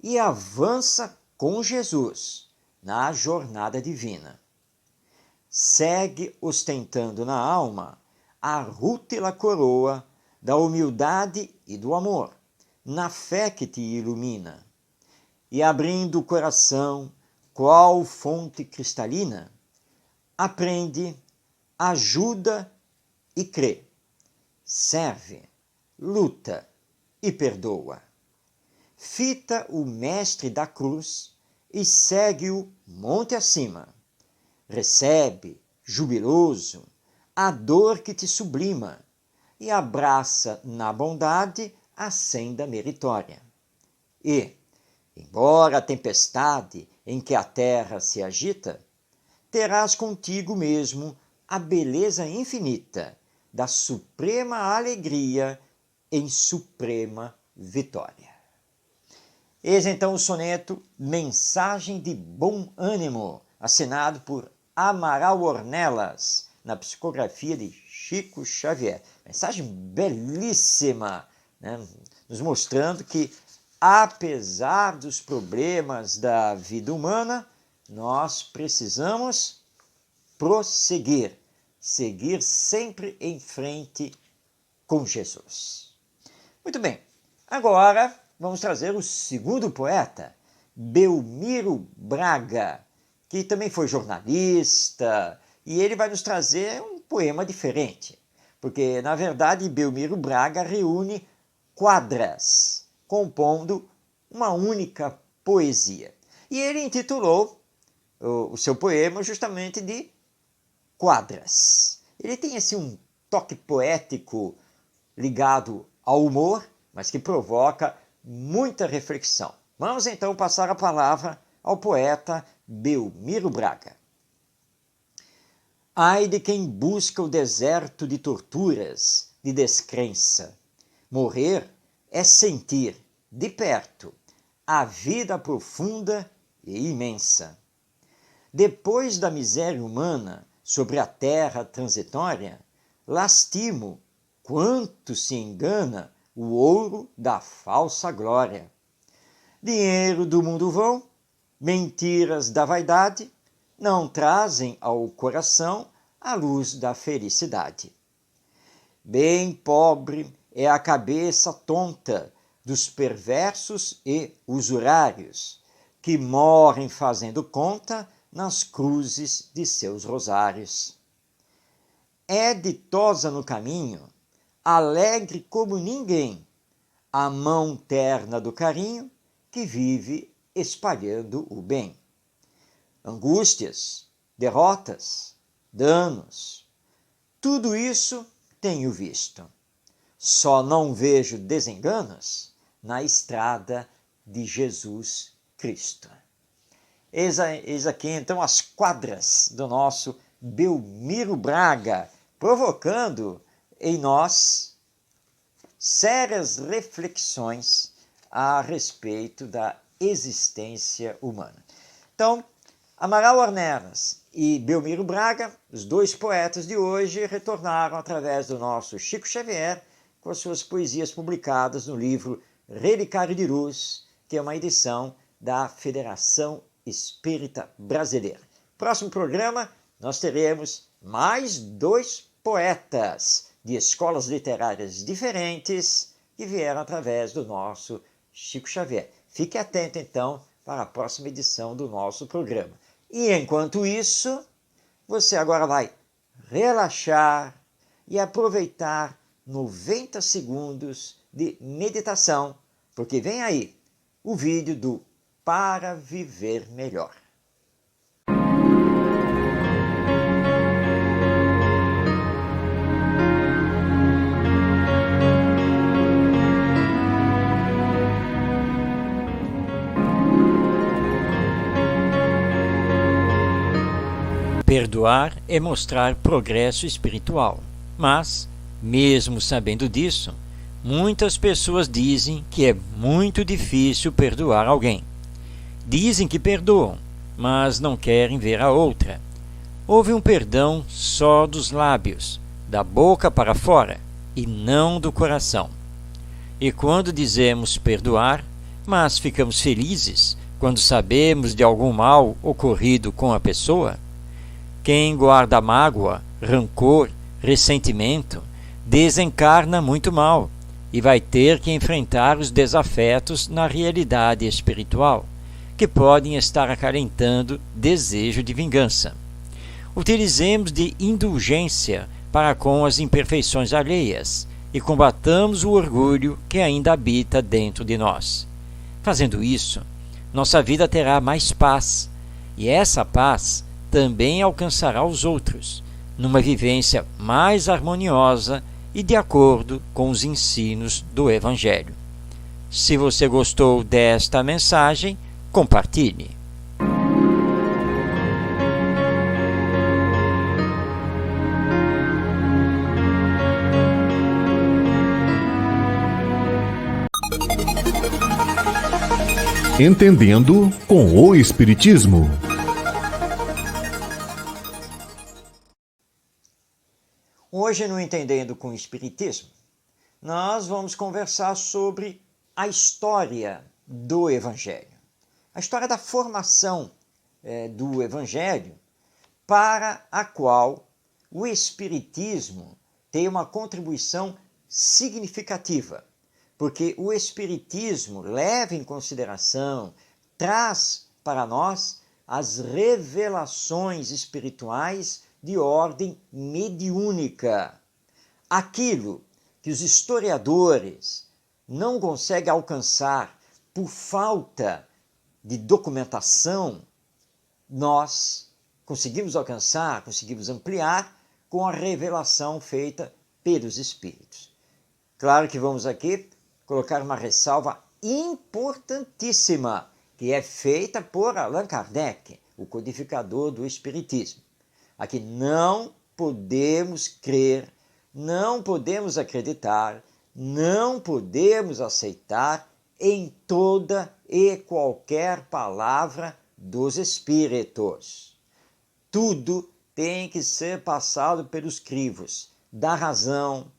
Speaker 2: e avança com Jesus na jornada divina. Segue ostentando na alma a rútila coroa da humildade e do amor, na fé que te ilumina, e abrindo o coração, qual fonte cristalina, aprende, ajuda e crê, serve, luta e perdoa. Fita o mestre da cruz e segue-o monte acima. Recebe, jubiloso, a dor que te sublima e abraça na bondade a senda meritória. E, embora a tempestade em que a terra se agita, terás contigo mesmo a beleza infinita da suprema alegria em suprema vitória. Eis então o soneto Mensagem de Bom Ânimo, assinado por Amaral Ornelas, na psicografia de Chico Xavier. Mensagem belíssima, né? Nos mostrando que, apesar dos problemas da vida humana, nós precisamos prosseguir, seguir sempre em frente com Jesus. Muito bem, agora vamos trazer o segundo poeta, Belmiro Braga, que também foi jornalista, e ele vai nos trazer um poema diferente, porque, na verdade, Belmiro Braga reúne quadras, compondo uma única poesia. E ele intitulou o seu poema justamente de Quadras. Ele tem assim um toque poético ligado ao humor, mas que provoca muita reflexão. Vamos então passar a palavra ao poeta Belmiro Braga. Ai de quem busca o deserto de torturas, de descrença. Morrer é sentir, de perto, a vida profunda e imensa. Depois da miséria humana sobre a terra transitória, lastimo quanto se engana o ouro da falsa glória. Dinheiro do mundo vão, mentiras da vaidade, não trazem ao coração a luz da felicidade. Bem pobre é a cabeça tonta dos perversos e usurários, que morrem fazendo conta nas cruzes de seus rosários. É ditosa no caminho, alegre como ninguém, a mão terna do carinho que vive espalhando o bem. Angústias, derrotas, danos, tudo isso tenho visto. Só não vejo desenganos na estrada de Jesus Cristo. Eis aqui então as quadras do nosso Belmiro Braga, provocando em nós sérias reflexões a respeito da existência humana. Então, Amaral Ornelas e Belmiro Braga, os dois poetas de hoje, retornaram através do nosso Chico Xavier com as suas poesias publicadas no livro Relicário de Luz, que é uma edição da Federação Espírita Brasileira. Próximo programa, nós teremos mais dois poetas de escolas literárias diferentes que vieram através do nosso Chico Xavier. Fique atento, então, para a próxima edição do nosso programa. E, enquanto isso, você agora vai relaxar e aproveitar 90 segundos de meditação, porque vem aí o vídeo do Para Viver Melhor. Perdoar é mostrar progresso espiritual, mas, mesmo sabendo disso, muitas pessoas dizem que é muito difícil perdoar alguém. Dizem que perdoam, mas não querem ver a outra. Houve um perdão só dos lábios, da boca para fora, e não do coração. E quando dizemos perdoar, mas ficamos felizes quando sabemos de algum mal ocorrido com a pessoa, quem guarda mágoa, rancor, ressentimento, desencarna muito mal e vai ter que enfrentar os desafetos na realidade espiritual, que podem estar acalentando desejo de vingança. Utilizemos de indulgência para com as imperfeições alheias e combatamos o orgulho que ainda habita dentro de nós. Fazendo isso, nossa vida terá mais paz, e essa paz também alcançará os outros, numa vivência mais harmoniosa e de acordo com os ensinos do Evangelho. Se você gostou desta mensagem, compartilhe.
Speaker 1: Entendendo com o Espiritismo.
Speaker 2: Hoje, no Entendendo com o Espiritismo, nós vamos conversar sobre a história do Evangelho. A história da formação do Evangelho, para a qual o Espiritismo tem uma contribuição significativa, porque o Espiritismo leva em consideração, traz para nós as revelações espirituais de ordem mediúnica. Aquilo que os historiadores não conseguem alcançar por falta de documentação, nós conseguimos alcançar, conseguimos ampliar com a revelação feita pelos Espíritos. Claro que vamos aqui colocar uma ressalva importantíssima, que é feita por Allan Kardec, o codificador do Espiritismo. Aqui não podemos crer, não podemos acreditar, não podemos aceitar em toda e qualquer palavra dos Espíritos. Tudo tem que ser passado pelos crivos da razão,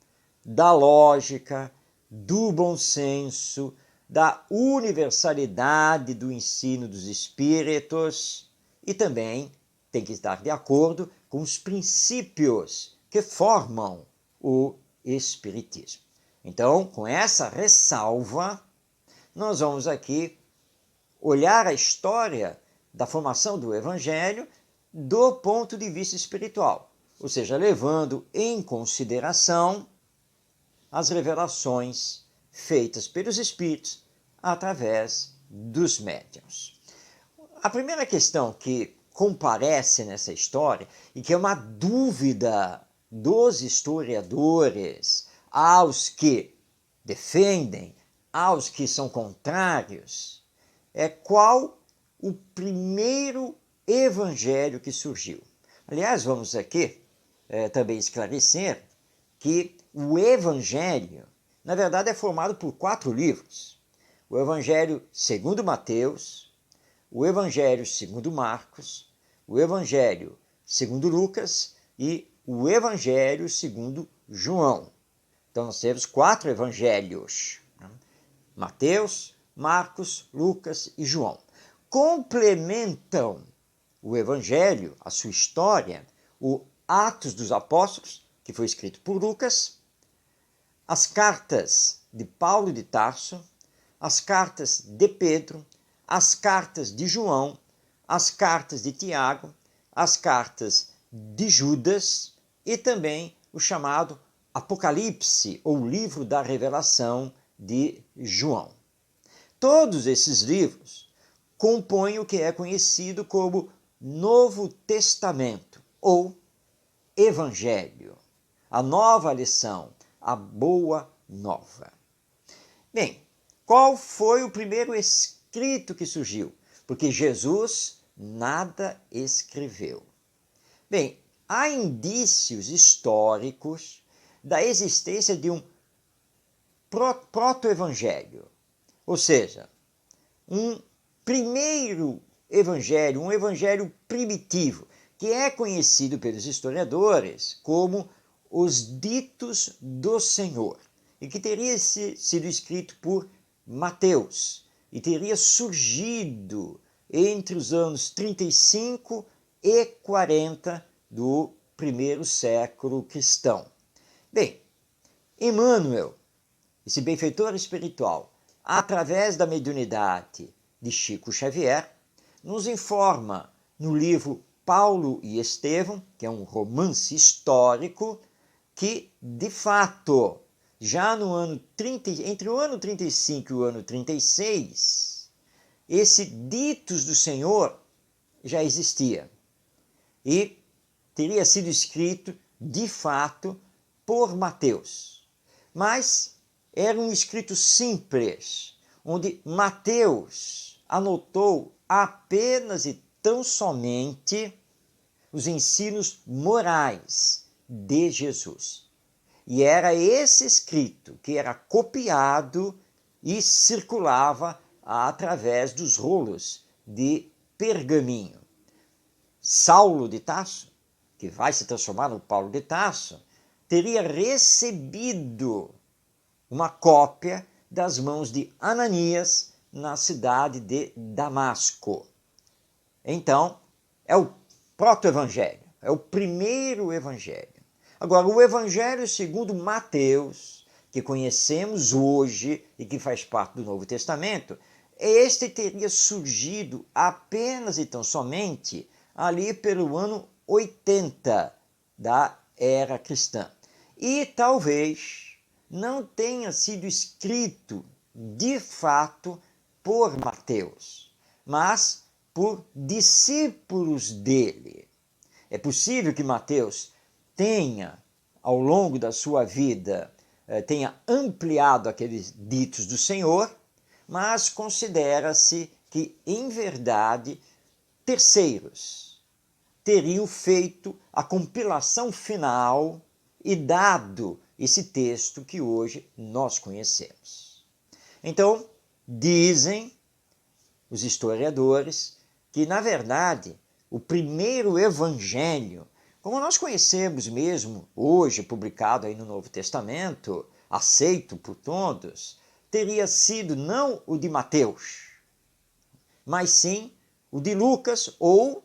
Speaker 2: da lógica, do bom senso, da universalidade do ensino dos Espíritos e também tem que estar de acordo com os princípios que formam o Espiritismo. Então, com essa ressalva, nós vamos aqui olhar a história da formação do Evangelho do ponto de vista espiritual, ou seja, levando em consideração as revelações feitas pelos Espíritos através dos médiuns. A primeira questão que comparece nessa história e que é uma dúvida dos historiadores aos que defendem, aos que são contrários, é qual o primeiro evangelho que surgiu. Aliás, vamos aqui também esclarecer que o evangelho, na verdade, é formado por 4 livros. O evangelho segundo Mateus, o evangelho segundo Marcos, o evangelho segundo Lucas e o evangelho segundo João. Então, nós temos 4 evangelhos, né? Mateus, Marcos, Lucas e João. Complementam o evangelho, a sua história, o Atos dos Apóstolos, que foi escrito por Lucas, as cartas de Paulo de Tarso, as cartas de Pedro, as cartas de João, as cartas de Tiago, as cartas de Judas e também o chamado Apocalipse, ou livro da Revelação de João. Todos esses livros compõem o que é conhecido como Novo Testamento, ou Evangelho, a nova lição, a boa nova. Bem, qual foi o primeiro escrito que surgiu? Porque Jesus nada escreveu. Bem, há indícios históricos da existência de um proto-evangelho, ou seja, um primeiro evangelho, um evangelho primitivo, que é conhecido pelos historiadores como os Ditos do Senhor, e que teria sido escrito por Mateus, e teria surgido entre os anos 35 e 40 do primeiro século cristão. Bem, Emmanuel, esse benfeitor espiritual, através da mediunidade de Chico Xavier, nos informa no livro Paulo e Estevão, que é um romance histórico, que, de fato, já no ano entre o ano 35 e o ano 36, esse Ditos do Senhor já existia e teria sido escrito, de fato, por Mateus. Mas era um escrito simples, onde Mateus anotou apenas e tão somente os ensinos morais de Jesus. E era esse escrito que era copiado e circulava através dos rolos de pergaminho. Saulo de Tarso, que vai se transformar no Paulo de Tarso, teria recebido uma cópia das mãos de Ananias na cidade de Damasco. Então, é o proto-evangelho, é o primeiro evangelho. Agora, o evangelho segundo Mateus, que conhecemos hoje e que faz parte do Novo Testamento, este teria surgido apenas e tão somente ali pelo ano 80 da era cristã. E talvez não tenha sido escrito de fato por Mateus, mas por discípulos dele. É possível que Mateus tenha, ao longo da sua vida, tenha ampliado aqueles ditos do Senhor, mas considera-se que, em verdade, terceiros teriam feito a compilação final e dado esse texto que hoje nós conhecemos. Então, dizem os historiadores que, na verdade, o primeiro evangelho, como nós conhecemos mesmo hoje, publicado aí no Novo Testamento, aceito por todos, teria sido não o de Mateus, mas sim o de Lucas ou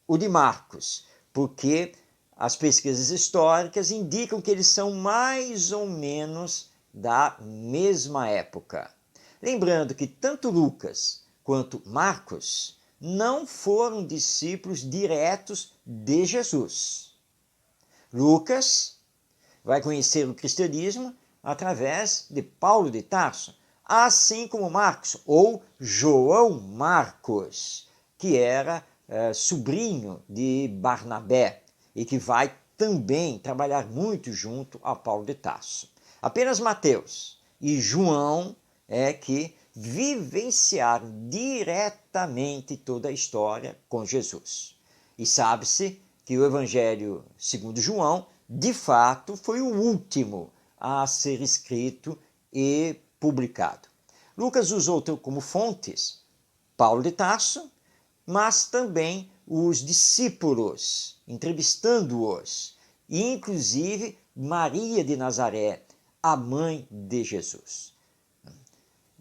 Speaker 2: o de Marcos, porque as pesquisas históricas indicam que eles são mais ou menos da mesma época. Lembrando que tanto Lucas quanto Marcos não foram discípulos diretos de Jesus. Lucas vai conhecer o cristianismo através de Paulo de Tarso, assim como Marcos, ou João Marcos, que era sobrinho de Barnabé e que vai também trabalhar muito junto a Paulo de Tarso. Apenas Mateus e João é que vivenciaram diretamente toda a história com Jesus. E sabe-se que o Evangelho segundo João, de fato, foi o último a ser escrito e publicado. Lucas usou como fontes Paulo de Tarso, mas também os discípulos, entrevistando-os, e inclusive Maria de Nazaré, a mãe de Jesus.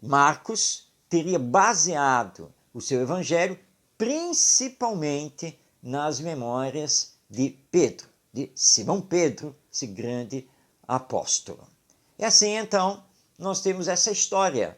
Speaker 2: Marcos teria baseado o seu evangelho principalmente nas memórias de Pedro, de Simão Pedro, esse grande apóstolo. E assim, então, nós temos essa história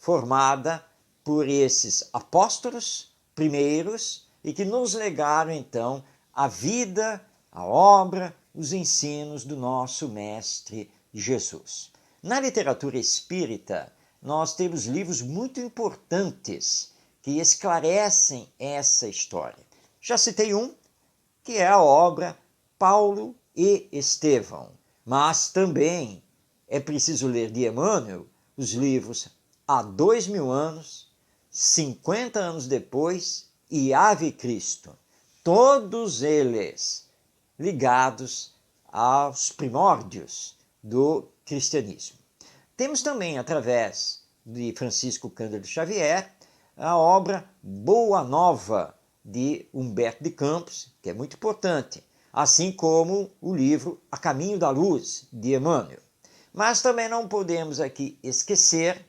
Speaker 2: formada por esses apóstolos primeiros e que nos legaram então a vida, a obra, os ensinos do nosso Mestre Jesus. Na literatura espírita, nós temos livros muito importantes que esclarecem essa história. Já citei um, que é a obra Paulo e Estevão, mas também é preciso ler de Emmanuel os livros Há 2000 anos, 50 anos depois e Ave Cristo, todos eles ligados aos primórdios do cristianismo. Temos também, através de Francisco Cândido Xavier, a obra Boa Nova, de Humberto de Campos, que é muito importante, assim como o livro A Caminho da Luz, de Emmanuel. Mas também não podemos aqui esquecer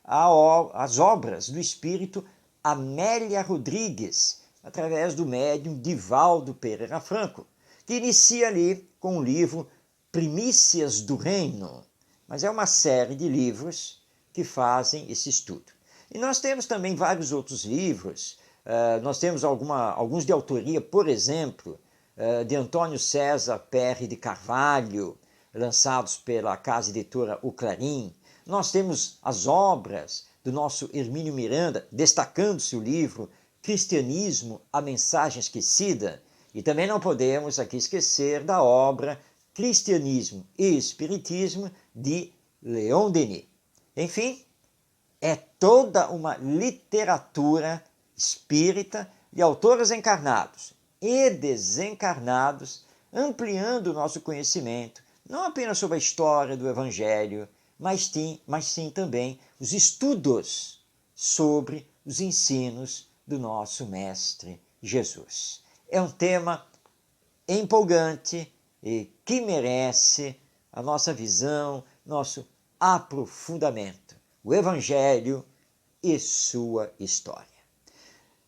Speaker 2: as obras do espírito Amélia Rodrigues, através do médium Divaldo Pereira Franco, que inicia ali com o livro Primícias do Reino, mas é uma série de livros que fazem esse estudo. E nós temos também vários outros livros, nós temos alguns de autoria, por exemplo, de Antônio César Perry de Carvalho, lançados pela casa editora O Clarim. Nós temos as obras do nosso Hermínio Miranda, destacando-se o livro Cristianismo, a Mensagem Esquecida, e também não podemos aqui esquecer da obra Cristianismo e Espiritismo, de Leon Denis. Enfim, é toda uma literatura espírita de autores encarnados e desencarnados, ampliando o nosso conhecimento, não apenas sobre a história do Evangelho, mas sim também os estudos sobre os ensinos do nosso Mestre Jesus. É um tema empolgante e que merece a nossa visão, nosso aprofundamento. O Evangelho e sua história.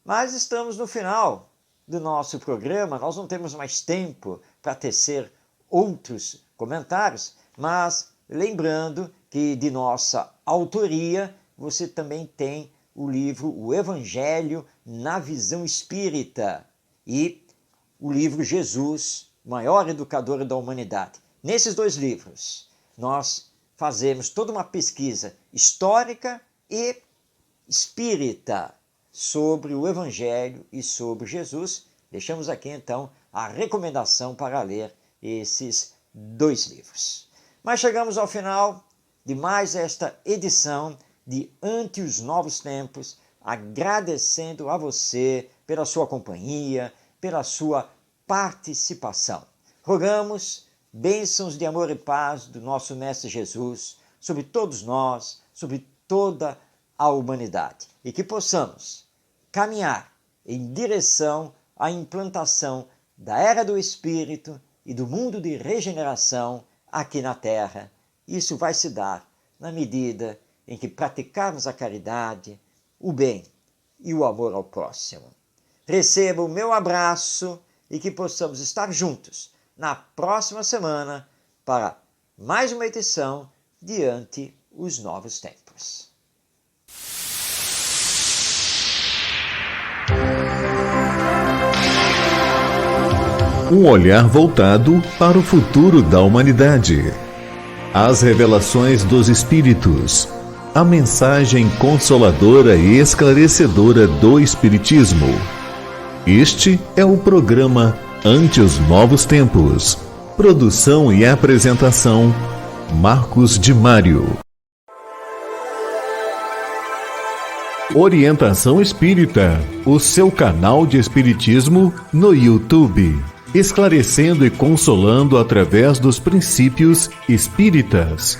Speaker 2: Mas estamos no final do nosso programa, nós não temos mais tempo para tecer outros comentários, mas lembrando que de nossa autoria você também tem o livro O Evangelho na Visão Espírita e o livro Jesus, Maior Educador da Humanidade. Nesses dois livros, nós fazemos toda uma pesquisa histórica e espírita sobre o Evangelho e sobre Jesus. Deixamos aqui, então, a recomendação para ler esses dois livros. Mas chegamos ao final de mais esta edição de Ante os Novos Tempos, agradecendo a você pela sua companhia, pela sua participação. Rogamos bênçãos de amor e paz do nosso Mestre Jesus sobre todos nós, sobre toda a humanidade, e que possamos caminhar em direção à implantação da Era do Espírito e do mundo de regeneração aqui na Terra. Isso vai se dar na medida em que praticarmos a caridade, o bem e o amor ao próximo. Receba o meu abraço e que possamos estar juntos na próxima semana para mais uma edição de Ante os Novos Tempos.
Speaker 1: Um olhar voltado para o futuro da humanidade. As revelações dos Espíritos. A mensagem consoladora e esclarecedora do Espiritismo. Este é o programa Ante os Novos Tempos. Produção e apresentação, Marcos de Mário. Orientação Espírita, o seu canal de Espiritismo no YouTube. Esclarecendo e consolando através dos princípios espíritas.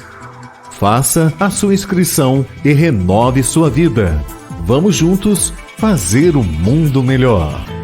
Speaker 1: Faça a sua inscrição e renove sua vida. Vamos juntos fazer um mundo melhor.